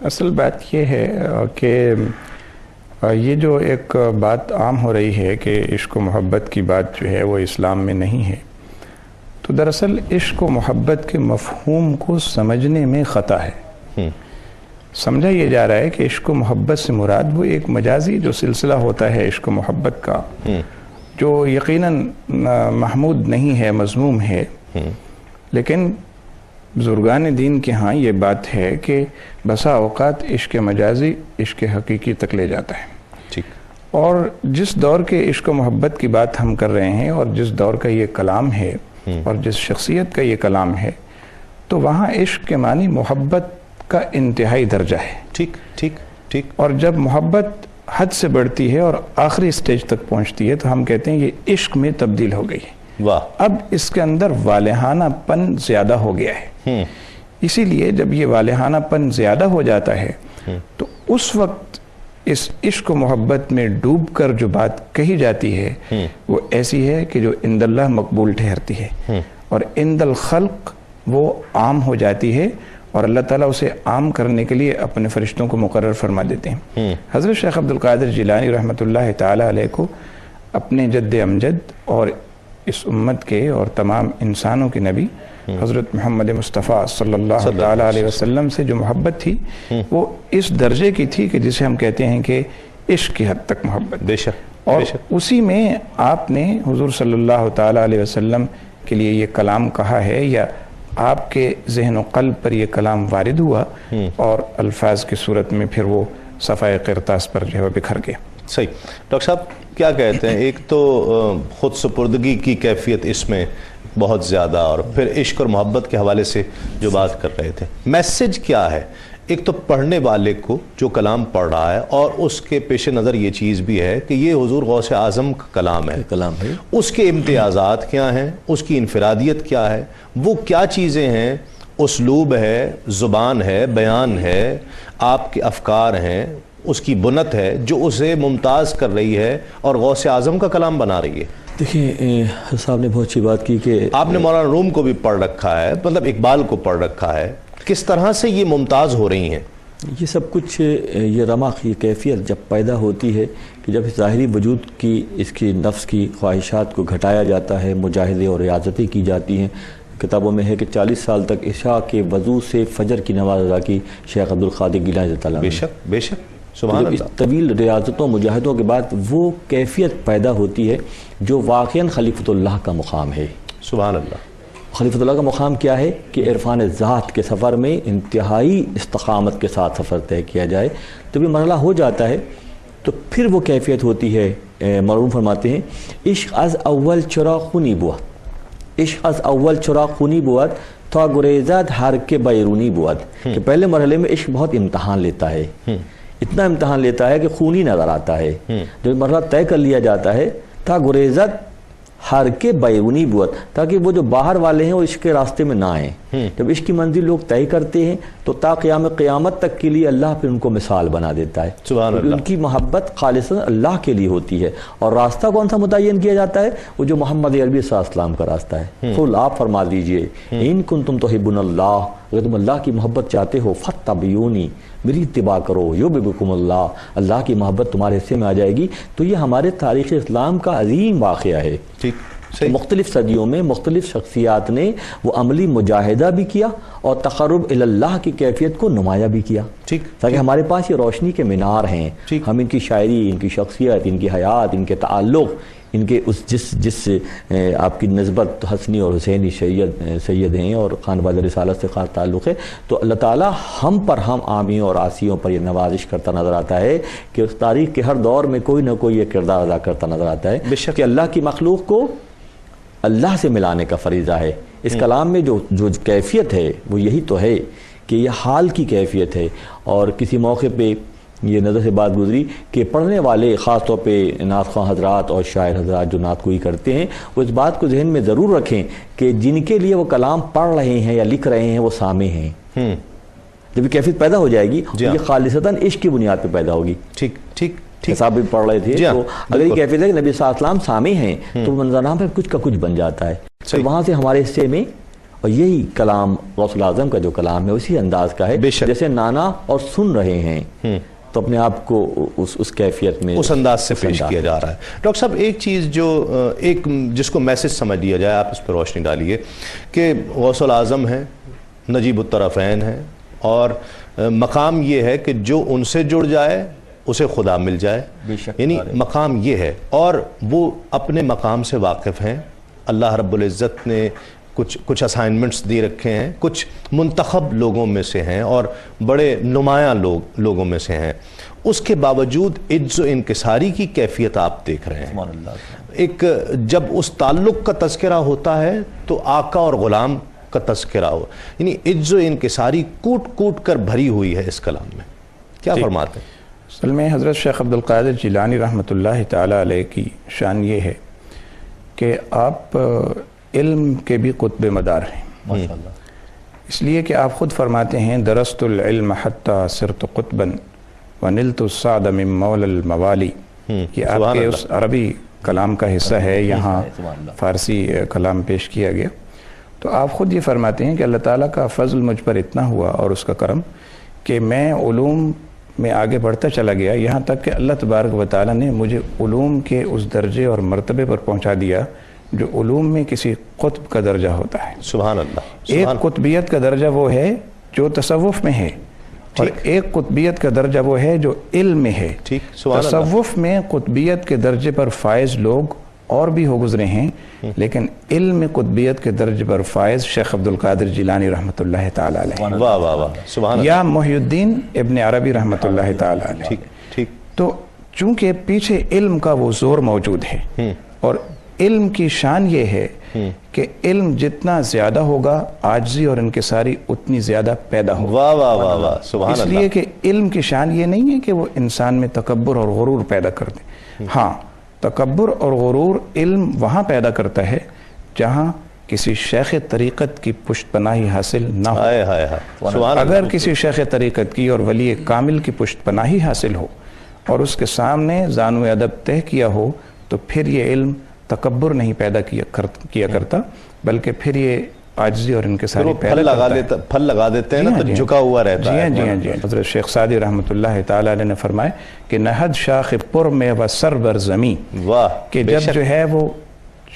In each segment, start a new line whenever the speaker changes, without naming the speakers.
اصل بات یہ ہے کہ یہ جو ایک بات عام ہو رہی ہے کہ عشق و محبت کی بات جو ہے وہ اسلام میں نہیں ہے، تو دراصل عشق و محبت کے مفہوم کو سمجھنے میں خطا ہے۔ سمجھا یہ جا رہا ہے کہ عشق و محبت سے مراد وہ ایک مجازی جو سلسلہ ہوتا ہے عشق و محبت کا، جو یقیناً محمود نہیں ہے، مذموم ہے، لیکن بزرگان دین کے ہاں یہ بات ہے کہ بسا اوقات عشق مجازی عشق حقیقی تک لے جاتا ہے۔ اور جس دور کے عشق و محبت کی بات ہم کر رہے ہیں اور جس دور کا یہ کلام ہے اور جس شخصیت کا یہ کلام ہے، تو وہاں عشق کے معنی محبت کا انتہائی درجہ ہے۔ اور جب محبت حد سے بڑھتی ہے اور آخری سٹیج تک پہنچتی ہے تو ہم کہتے ہیں یہ عشق میں تبدیل ہو گئی ہے، اب اس کے اندر والہانہ پن زیادہ ہو گیا ہے۔ اسی لیے جب یہ والہانہ پن زیادہ ہو جاتا ہے تو اس وقت اس عشق و محبت میں ڈوب کر جو بات کہی جاتی ہے وہ ایسی ہے کہ جو عند اللہ مقبول ٹھہرتی ہے، اور عند الخلق وہ عام ہو جاتی ہے، اور اللہ تعالیٰ اسے عام کرنے کے لیے اپنے فرشتوں کو مقرر فرما دیتے ہیں۔ حضرت شیخ عبدالقادر جیلانی رحمۃ اللہ تعالیٰ علیہ کو اپنے جد امجد اور اس امت کے اور تمام انسانوں کے نبی حضرت محمد مصطفیٰ صلی اللہ تعالیٰ علیہ وسلم سے جو محبت تھی وہ اس درجے کی تھی کہ جسے ہم کہتے ہیں کہ عشق کی حد تک محبت،
بے شک،
اور اسی میں آپ نے حضور صلی اللہ تعالیٰ علیہ وسلم کے لیے یہ کلام کہا ہے، یا آپ کے ذہن و قلب پر یہ کلام وارد ہوا اور الفاظ کی صورت میں پھر وہ صفحہ قرطاس پر جو ہے بکھر گیا۔
صحیح۔ ڈاکٹر صاحب کیا کہتے ہیں، ایک تو خود سپردگی کی کیفیت اس میں بہت زیادہ، اور پھر عشق اور محبت کے حوالے سے جو بات کر رہے تھے، میسج کیا ہے؟ ایک تو پڑھنے والے کو جو کلام پڑھ رہا ہے، اور اس کے پیش نظر یہ چیز بھی ہے کہ یہ حضور غوث اعظم کا کلام ہے، اس کے امتیازات کیا ہیں، اس کی انفرادیت کیا ہے، وہ کیا چیزیں ہیں، اسلوب ہے، زبان ہے، بیان ہے، آپ کے افکار ہیں، اس کی بنت ہے جو اسے ممتاز کر رہی ہے اور غوث اعظم کا کلام بنا رہی ہے۔
دیکھیں صاحب نے بہت اچھی بات کی کہ
آپ نے مولانا روم کو بھی پڑھ رکھا ہے، مطلب اقبال کو پڑھ رکھا ہے، کس طرح سے یہ ممتاز ہو رہی ہیں؟
یہ سب کچھ یہ رمق، یہ کیفیت جب پیدا ہوتی ہے کہ جب ظاہری وجود کی، اس کی نفس کی خواہشات کو گھٹایا جاتا ہے، مجاہدے اور ریاضتیں کی جاتی ہیں۔ کتابوں میں ہے کہ 40 سال تک عشاء کے وضو سے فجر کی نماز ادا کی شیخ عبدالقادر گیلانی تعالیٰ نے۔
بے شک، بے شک، سبحان اللہ۔
طویل ریاضتوں مجاہدوں کے بعد وہ کیفیت پیدا ہوتی ہے جو واقعاً خلیفۃ اللہ کا مقام ہے۔
سبحان اللہ۔
خلیفۃ اللہ کا مقام کیا ہے کہ عرفان ذات کے سفر میں انتہائی استقامت کے ساتھ سفر طے کیا جائے، تو یہ مرحلہ ہو جاتا ہے تو پھر وہ کیفیت ہوتی ہے۔ مرحوم فرماتے ہیں عشق از اول چرا خونی بود، عشق از اول چرا خونی بود تا گریزد ہر کے بیرونی بود، کہ پہلے مرحلے میں عشق بہت امتحان لیتا ہے، اتنا امتحان لیتا ہے کہ خونی نظر آتا ہے۔ جب مرحلہ طے کر لیا جاتا ہے تا گریزت ہر کے بیرونی بود، تاکہ وہ جو باہر والے ہیں وہ عشق کے راستے میں نہ آئیں۔ جب عشق کی منزل لوگ طے کرتے ہیں تو تا قیامت تک کے لیے اللہ پھر ان کو مثال بنا دیتا ہے۔
سبحان اللہ۔
ان کی محبت خالصاً اللہ کے لیے ہوتی ہے، اور راستہ کون سا متعین کیا جاتا ہے؟ وہ جو محمد عربی صلی اللہ علیہ وسلم کا راستہ ہے۔ قل آپ فرما دیجئے ان کنتم تحبون اللہ، اگر تم اللہ کی محبت چاہتے ہو فاتبعونی، میری اتباع کرو، یحببکم اللہ، اللہ کی محبت تمہارے حصے میں آ جائے گی۔ تو یہ ہمارے تاریخ اسلام کا عظیم واقعہ ہے۔ مختلف صدیوں میں مختلف شخصیات نے وہ عملی مجاہدہ بھی کیا اور تقرب اللہ کی کیفیت کو نمایاں بھی کیا، تاکہ ہمارے پاس یہ روشنی کے مینار ہیں۔ ہم ان کی شاعری، ان کی شخصیت، ان کی حیات، ان کے تعلق، ان کے اس جس آپ کی نسبت حسنی اور حسینی سید ہیں اور خانوادہ رسالت سے خاص تعلق ہے، تو اللہ تعالیٰ ہم پر، ہم عامیوں اور عاصیوں پر یہ نوازش کرتا نظر آتا ہے کہ اس تاریخ کے ہر دور میں کوئی نہ کوئی یہ کردار ادا کرتا نظر آتا ہے کہ اللہ کی مخلوق کو اللہ سے ملانے کا فریضہ ہے۔ اس کلام میں جو کیفیت ہے وہ یہی تو ہے کہ یہ حال کی کیفیت ہے۔ اور کسی موقع پہ یہ نظر سے بات گزری کہ پڑھنے والے، خاص طور پہ نعت خواں حضرات اور شاعر حضرات جو نعت گوئی کرتے ہیں، وہ اس بات کو ذہن میں ضرور رکھیں کہ جن کے لیے وہ کلام پڑھ رہے ہیں یا لکھ رہے ہیں وہ سامع ہیں۔ جب یہ کیفیت پیدا ہو جائے گی یہ خالصتاً عشق کی بنیاد پہ پیدا ہوگی۔ ٹھیک صاحب بھی پڑھ رہے تھے، تو اگر یہ کیفیت ہے کہ نبی صلی اللہ علیہ وسلم سامع ہیں تو منظرنامہ پہ کچھ کا کچھ بن جاتا ہے۔ تو وہاں سے ہمارے حصے میں اور یہی کلام غوث الاعظم کا جو کلام ہے اسی انداز کا ہے، جیسے نانا اور سن رہے ہیں تو اپنے آپ کو اس کیفیت میں
اس انداز سے پیش کیا جا رہا ہے۔ ڈاکٹر صاحب ایک چیز جو ایک جس کو میسج سمجھ لیا جائے، آپ اس پہ روشنی ڈالیے کہ غوث الاعظم ہیں، نجیب الطرفین ہیں، اور مقام یہ ہے کہ جو ان سے جڑ جائے اسے خدا مل جائے، یعنی مقام یہ ہے، اور وہ اپنے مقام سے واقف ہیں۔ اللہ رب العزت نے کچھ اسائنمنٹس دی رکھے ہیں، کچھ منتخب لوگوں میں سے ہیں اور بڑے نمایاں لوگوں میں سے ہیں، اس کے باوجود عجز و انکساری کی کیفیت آپ دیکھ رہے ہیں۔ ایک جب اس تعلق کا تذکرہ ہوتا ہے تو آقا اور غلام کا تذکرہ ہو، یعنی عجز و انکساری کوٹ کوٹ کر بھری ہوئی ہے اس کلام میں، کیا فرماتے ہیں؟
اصل میں حضرت شیخ عبد القادر جیلانی رحمۃ اللہ تعالیٰ علیہ کی شان یہ ہے کہ آپ علم کے بھی قطب مدار ہیں، اس لیے کہ آپ خود فرماتے ہیں درست العلم حتی صرت قطبا ونلت السعد من مولا الموالی، یہ آپ کے اس عربی کلام کا حصہ ہے، یہاں فارسی کلام پیش کیا گیا۔ تو آپ خود یہ فرماتے ہیں کہ اللہ تعالیٰ کا فضل مجھ پر اتنا ہوا اور اس کا کرم کہ میں علوم میں آگے بڑھتا چلا گیا، یہاں تک کہ اللہ تبارک و تعالیٰ نے مجھے علوم کے اس درجے اور مرتبے پر پہنچا دیا جو علوم میں کسی قطب کا درجہ ہوتا ہے۔
سبحان اللہ۔
ایک قطبیت کا درجہ وہ ہے جو تصوف میں ہے، اور ایک قطبیت کا درجہ وہ ہے جو علم میں ہے۔ تصوف میں قطبیت کے درجے پر فائز لوگ اور بھی ہو گزرے ہیں، لیکن علم میں قطبیت کے درجے پر فائز شیخ عبد القادر جیلانی رحمۃ اللہ تعالی علیہ،
واہ واہ واہ، سبحان اللہ،
یا محی الدین ابن عربی رحمۃ اللہ تعالی علیہ۔
ٹھیک۔
تو چونکہ پیچھے علم کا وہ زور موجود ہے، اور علم کی شان یہ ہے کہ علم جتنا زیادہ ہوگا عاجزی اور انکساری اتنی زیادہ پیدا ہوگا۔
واہ واہ واہ واہ، سبحان اللہ۔
اس لیے کہ علم کی شان یہ نہیں ہے کہ وہ انسان میں تکبر اور غرور پیدا کر دے، ہاں تکبر اور غرور علم وہاں پیدا کرتا ہے جہاں کسی شیخ طریقت کی پشت پناہی حاصل نہ ہو۔ اگر کسی شیخ طریقت کی اور ولی کامل کی پشت پناہی حاصل ہو اور اس کے سامنے زانو ادب طے کیا ہو تو پھر یہ علم تکبر نہیں پیدا کیا کرتا، بلکہ پھر یہ عاجزی اور انکساری پیدا کرتا ہے۔
پھل لگا دیتے ہیں نا تو جھکا ہوا رہتا ہے۔
جی ہاں۔ حضرت شیخ سعدی رحمۃ اللہ تعالی علیہ نے فرمایا کہ نہد شاخ پر میں و سر بر زمین، کہ جب جو ہے وہ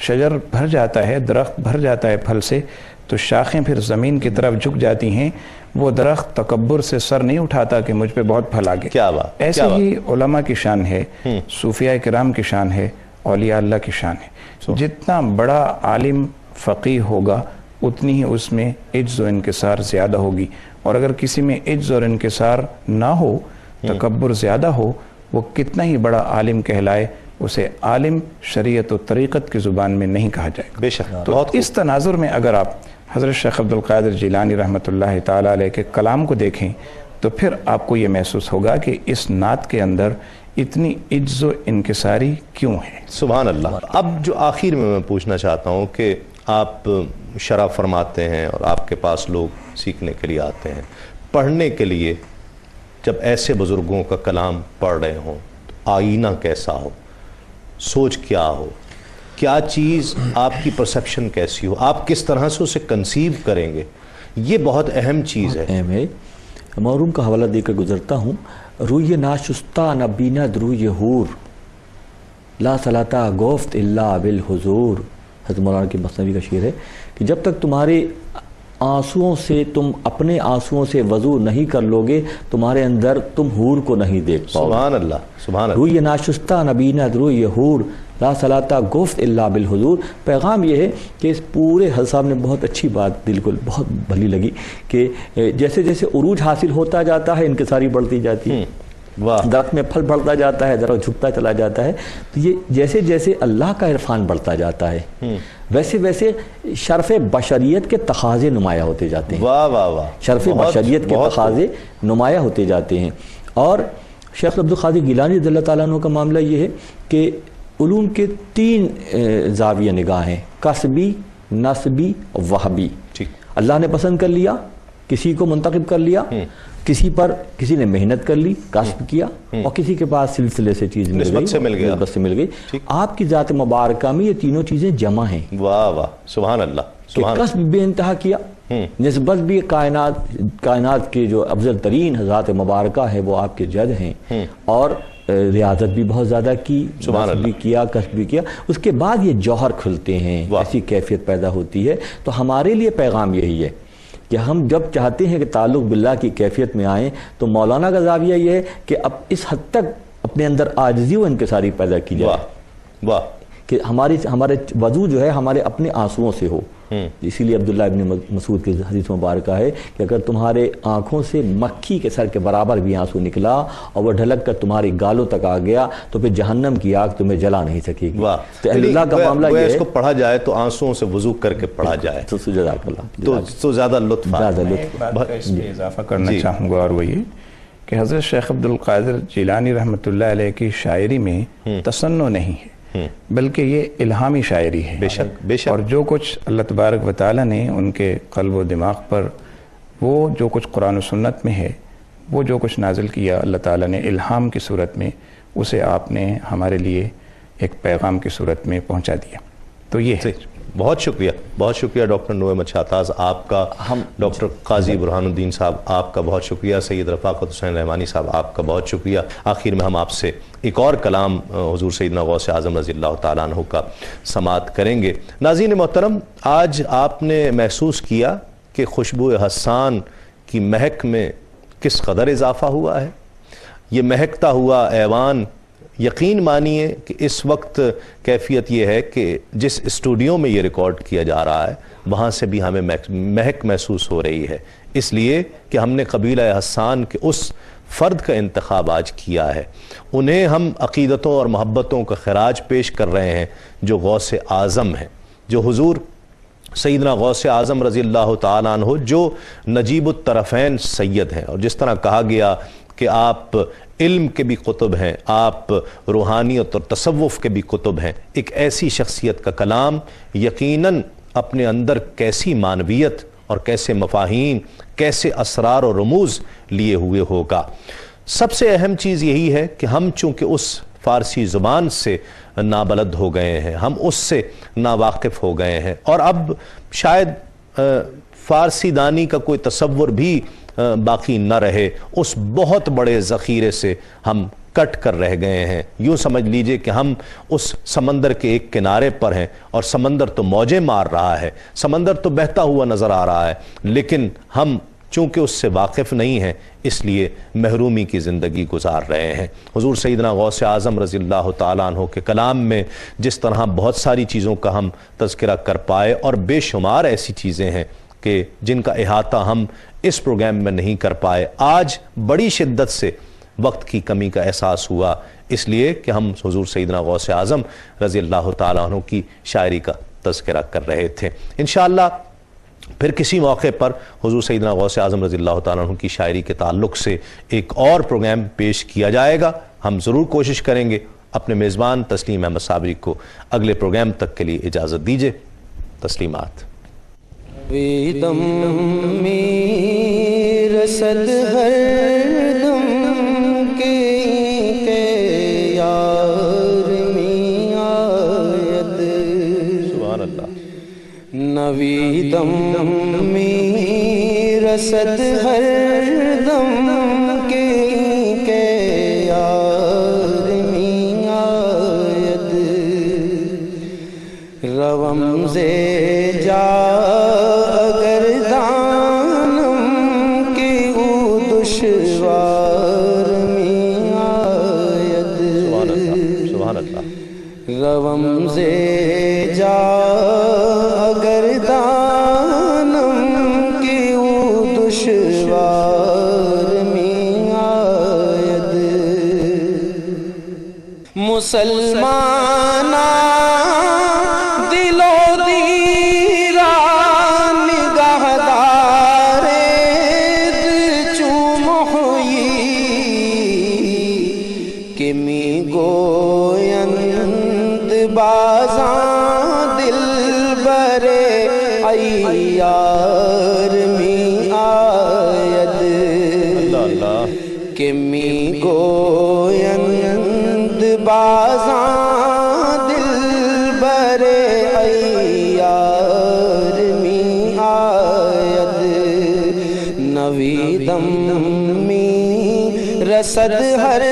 شجر بھر جاتا ہے، درخت بھر جاتا ہے پھل سے، تو شاخیں پھر زمین کی طرف جھک جاتی ہیں، وہ درخت تکبر سے سر نہیں اٹھاتا کہ مجھ پہ بہت پھل آگے۔ ایسے ہی علماء کی شان ہے، صوفیاء کرام کی شان ہے، اولیاء اللہ کی شان ہے۔ جتنا بڑا عالم فقیہ ہوگا اتنی ہی اس میں عجز و انکسار زیادہ ہوگی، اور اگر کسی میں عجز اور انکسار نہ ہو، تکبر زیادہ ہو، وہ کتنا ہی بڑا عالم کہلائے اسے عالم شریعت و طریقت کی زبان میں نہیں کہا جائے گا۔
بے شک۔
تو اس تناظر میں اگر آپ حضرت شیخ عبد القادر جیلانی رحمۃ اللہ تعالی علیہ کے کلام کو دیکھیں تو پھر آپ کو یہ محسوس ہوگا کہ اس نعت کے اندر اتنی عجز و انکساری کیوں ہے۔
سبحان اللہ۔ اب جو آخر میں پوچھنا چاہتا ہوں کہ آپ شرح فرماتے ہیں اور آپ کے پاس لوگ سیکھنے کے لیے آتے ہیں، پڑھنے کے لیے جب ایسے بزرگوں کا کلام پڑھ رہے ہوں تو آئینہ کیسا ہو، سوچ کیا ہو، کیا چیز آپ کی پرسیپشن کیسی ہو، آپ کس طرح سے اسے کنسیو کریں گے، یہ بہت اہم چیز ہے۔
اہم ہے۔ موروم کا حوالہ دے کر گزرتا ہوں، روی ناشستہ نہ بیند روی حور، لا صلاۃ گفت الا بالحضور، حضرت مولانا کی مثنوی کا شعر ہے کہ جب تک تمہارے آنسوؤں سے تم اپنے آنسوؤں سے وضو نہیں کر لوگے تمہارے اندر تم حور کو نہیں دیکھ پاؤ۔
سبحان اللہ، سبحان اللہ۔
روی ناشستہ نہ بیند روی حور، لا صلاۃ گفت الا بالحضور۔ پیغام یہ ہے کہ اس پورے حضرت صاحب نے بہت اچھی بات دل کو بہت بھلی لگی کہ جیسے جیسے عروج حاصل ہوتا جاتا ہے انکساری بڑھتی جاتی ہے، درخت میں پھل بڑھتا جاتا ہے، درخت جھکتا چلا جاتا ہے، تو یہ جیسے جیسے اللہ کا عرفان بڑھتا جاتا ہے ویسے ویسے شرف بشریت کے تقاضے نمایاں ہوتے جاتے ہیں۔
واہ واہ واہ،
شرف بشریت کے تقاضے نمایاں ہوتے جاتے ہیں۔ اور شیخ عبد القادر گیلانی رضی اللہ تعالیٰ عنہ کا معاملہ یہ ہے کہ علوم کے 3 زاویہ نگاہ ہیں، کسبی، نسبی، وہبی۔ اللہ نے پسند کر لیا، کسی کو منتخب کر لیا، کسی پر کسی نے محنت کر لی، کسب کیا، اور کسی کے پاس سلسلے سے چیز مل گئی، نسبت سے مل گئی۔ آپ کی ذات مبارکہ میں یہ تینوں چیزیں جمع ہیں۔
واہ واہ، سبحان اللہ۔
کہ قصب بے انتہا کیا، نسبت بھی کائنات کے جو افضل ترین ذات مبارکہ ہے وہ آپ کے جد ہیں، اور ریاضت بھی بہت زیادہ کی، نصب بھی کیا، کسب بھی کیا، اس کے بعد یہ جوہر کھلتے ہیں، ایسی کیفیت پیدا ہوتی ہے۔ تو ہمارے لیے پیغام یہی ہے کہ ہم جب چاہتے ہیں کہ تعلق باللہ کی کیفیت میں آئیں تو مولانا کا زاویہ یہ ہے کہ اب اس حد تک اپنے اندر عاجزی و انکساری پیدا کی جائے کہ ہمارے وضو جو ہے ہمارے اپنے آنسوؤں سے ہو۔ اسی لیے عبداللہ ابن مسعود کی حدیث مبارکہ ہے کہ اگر تمہارے آنکھوں سے مکھی کے سر کے برابر بھی آنسو نکلا اور وہ ڈھلک کر تمہاری گالوں تک آ گیا تو پھر جہنم کی آگ تمہیں جلا نہیں سکے گی۔ تو اللہ کا معاملہ یہ ہے
اس کو پڑھا جائے تو آنسوؤں سے وضو کر کے پڑھا جائے تو زیادہ لطف آتا ہے۔
ایک بات کا اس میں اضافہ کرنا چاہوں گا، اور وہ یہ کہ حضرت شیخ عبد القادر جیلانی رحمۃ اللہ علیہ کی شاعری میں تصنع نہیں ہے، بلکہ یہ الہامی شاعری ہے۔
بے شک
اور جو کچھ اللہ تبارک و تعالیٰ نے ان کے قلب و دماغ پر، وہ جو کچھ قرآن و سنت میں ہے، وہ جو کچھ نازل کیا اللہ تعالیٰ نے الہام کی صورت میں، اسے آپ نے ہمارے لیے ایک پیغام کی صورت میں پہنچا دیا۔ تو یہ ہے۔
بہت شکریہ ڈاکٹر نعیم شاہتاز آپ کا، ڈاکٹر قاضی برہان الدین صاحب آپ کا بہت شکریہ، سید رفاقت حسین رحمانی صاحب آپ کا بہت شکریہ۔ آخر میں ہم آپ سے ایک اور کلام حضور سیدنا غوث اعظم رضی اللہ تعالیٰ عنہ کا سماعت کریں گے۔ ناظرین محترم، آج آپ نے محسوس کیا کہ خوشبو حسان کی مہک میں کس قدر اضافہ ہوا ہے۔ یہ مہکتا ہوا ایوان، یقین مانیے کہ اس وقت کیفیت یہ ہے کہ جس اسٹوڈیو میں یہ ریکارڈ کیا جا رہا ہے وہاں سے بھی ہمیں مہک محسوس ہو رہی ہے، اس لیے کہ ہم نے قبیلہ حسان کے اس فرد کا انتخاب آج کیا ہے۔ انہیں ہم عقیدتوں اور محبتوں کا خراج پیش کر رہے ہیں جو غوث اعظم ہیں، جو حضور سیدنا غوث اعظم رضی اللہ تعالیٰ عنہ جو نجیب الطرفین سید ہیں، اور جس طرح کہا گیا کہ آپ علم کے بھی قطب ہیں، آپ روحانیت اور تصوف کے بھی قطب ہیں، ایک ایسی شخصیت کا کلام یقیناً اپنے اندر کیسی معنویت اور کیسے مفاہیم، کیسے اسرار و رموز لیے ہوئے ہوگا۔ سب سے اہم چیز یہی ہے کہ ہم چونکہ اس فارسی زبان سے نابلد ہو گئے ہیں، ہم اس سے ناواقف ہو گئے ہیں، اور اب شاید فارسی دانی کا کوئی تصور بھی باقی نہ رہے، اس بہت بڑے ذخیرے سے ہم کٹ کر رہ گئے ہیں۔ یوں سمجھ لیجئے کہ ہم اس سمندر کے ایک کنارے پر ہیں، اور سمندر تو موجیں مار رہا ہے، سمندر تو بہتا ہوا نظر آ رہا ہے، لیکن ہم چونکہ اس سے واقف نہیں ہیں اس لیے محرومی کی زندگی گزار رہے ہیں۔ حضور سیدنا غوث اعظم رضی اللہ تعالیٰ عنہ کے کلام میں جس طرح بہت ساری چیزوں کا ہم تذکرہ کر پائے، اور بے شمار ایسی چیزیں ہیں کہ جن کا احاطہ ہم اس پروگرام میں نہیں کر پائے، آج بڑی شدت سے وقت کی کمی کا احساس ہوا، اس لیے کہ ہم حضور سیدنا غوث اعظم رضی اللہ تعالیٰ عنہ کی شاعری کا تذکرہ کر رہے تھے۔ انشاءاللہ پھر کسی موقع پر حضور سیدنا غوث اعظم رضی اللہ تعالیٰ عنہ کی شاعری کے تعلق سے ایک اور پروگرام پیش کیا جائے گا، ہم ضرور کوشش کریں گے۔ اپنے میزبان تسلیم احمد صابری کو اگلے پروگرام تک کے لیے اجازت دیجیے۔ تسلیمات۔
ویدم میں رسد ہر دم کے یار میں آید،
سبحان اللہ۔
نویدم میں رسد ہر دم کے یار میں آید، روم سے جا روم سے جا اگر دانم کی او دشوار میں آید، مسلمان دل و دیران نگہدار چوم ہوئی کہ می گوین بازاں دل برے عیار میں آید، کہ می گوین بازاں دل برے عیار میں رسد ہر